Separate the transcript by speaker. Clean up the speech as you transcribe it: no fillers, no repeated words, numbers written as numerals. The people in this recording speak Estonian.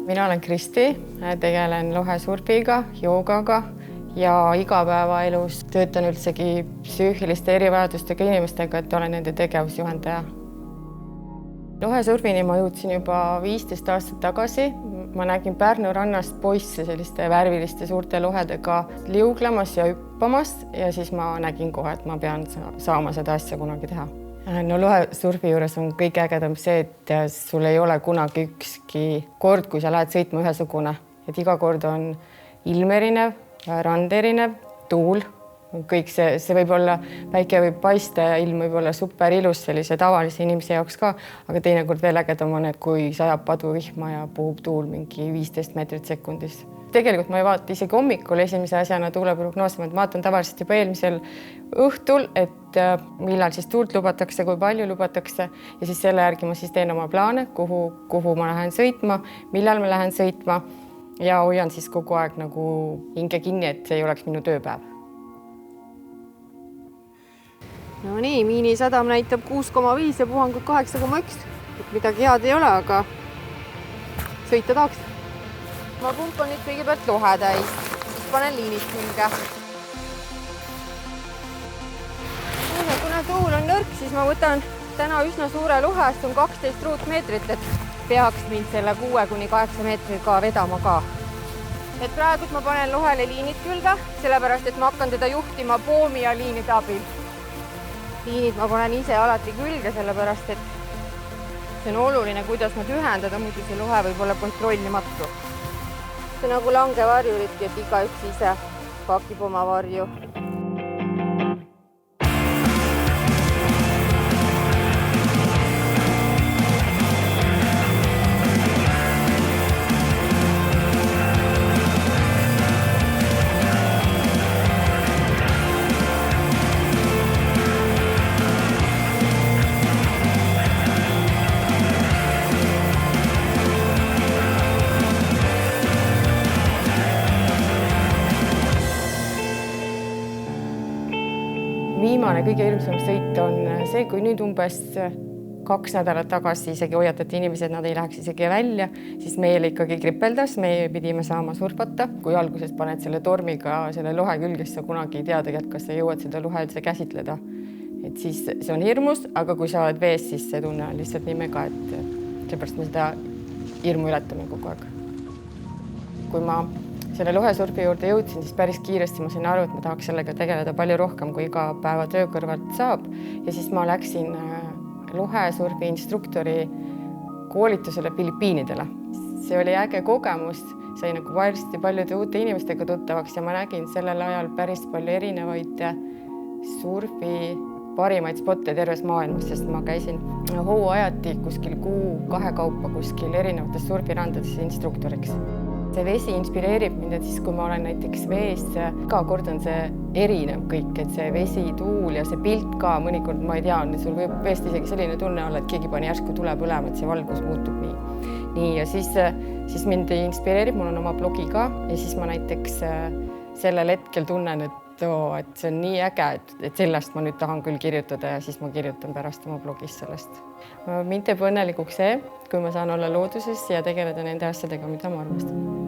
Speaker 1: Mina olen Kristi, tegelen lohesurfiga, joogaga ja igapäevaelus töötan üldsegi psüühiliste erivajadustega inimestega, et olen nende tegevusjuhendaja. Lohesurfini ma jõudsin juba 15 aastat tagasi. Ma nägin Pärnu rannast poisse selliste värviliste suurte lohedega liuglemas ja hüppamas ja siis ma nägin kohe, et ma pean saama seda asja kunagi teha. No lohesurfi juures on kõige ägedam see, et sul ei ole kunagi ükski kord, kui sa lähed sõitma ühesugune. Et iga kord on ilm erinev, rand erinev, tuul. Kõik see võib olla, päike võib paista ja ilm võib olla super ilus sellise tavalise inimese jaoks ka, aga teinekord veel ägedam on, et kui sajab paduvihma ja puhub tuul mingi 15 meetrit sekundis. Tegelikult ma ei vaata isegi hommikul esimese asjana tuuleprognoosima, et vaatan tavaliselt juba eelmisel õhtul, et millal siis tuult lubatakse, kui palju lubatakse ja siis selle järgi ma siis teen oma plaane, kuhu ma lähen sõitma, millal ma lähen sõitma ja hoian siis kogu aeg nagu hinge kinni, et see ei oleks minu tööpäev.
Speaker 2: No nii, Miinisadam näitab 6,5 ja puhangud 8,1. Midagi head ei ole, aga sõita tahaks. Ma pumpan nüüd kõigepealt lohe täis, siis panen liinid külge. Kuna tuul on nõrk, siis ma võtan täna üsna suure lohe, see on 12 ruutmeetrit, et peaks mind selle 6–8 meetriga vedama ka. Et praegu ma panen lohele liinid külge, sellepärast et ma hakkan teda juhtima poomi ja liinide abil. Liinid ma panen ise alati külge, sellepärast et see on oluline, kuidas nad ühendada, muidu see lohe võib olla kontrollimatu. See on nagu langevarjuridki, et igaüks ise pakib oma varju.
Speaker 1: Viimane kõige hirmsam sõit on see, kui nüüd umbes 2 nädalat tagasi isegi hoiatati inimesed, et nad ei läheks isegi välja, siis meil ikkagi kripeldas, me pidime saama surfata. Kui alguses paned selle tormiga selle lohe külges, sa kunagi ei tea tegelikult, kas sa jõuad seda lohe üldse käsitleda. Et siis see on hirmus, aga kui sa oled vees, siis see tunne on lihtsalt nii mega, et seepärast me seda hirmu ületame kogu aeg. Kui ma selle lohesurfi juurde jõudsin, siis päris kiiresti ma sain aru, et ma tahaks sellega tegeleda palju rohkem, kui iga päeva töö kõrvalt saab. Ja siis ma läksin lohesurfi instruktori koolitusele Filipiinidele. See oli äge kogemus, sai nagu varsti paljude uute inimestega tuttavaks ja ma nägin sellel ajal päris palju erinevaid surfi parimaid spotte terves maailmas, sest ma käisin hooajati kuskil 1–2 kaupa kuskil erinevates surfirandades instruktoriks. See vesi inspireerib mind, et siis kui ma olen näiteks vees, iga kord on see erinev kõik, et see vesi, tuul ja see pilt ka mõnikord, ma ei tea, sul võib veest isegi selline tunne olla, et keegi pani järsku tule põlema, et see valgus muutub nii. Ja siis mind inspireerib, mul on oma blogi ka ja siis ma näiteks sellel hetkel tunnen, et see on nii äge, et sellest ma nüüd tahan küll kirjutada ja siis ma kirjutan pärast oma blogis sellest. Mind teeb õnnelikuks see, kui ma saan olla looduses ja tegeleda nende asjadega, mida ma armastan.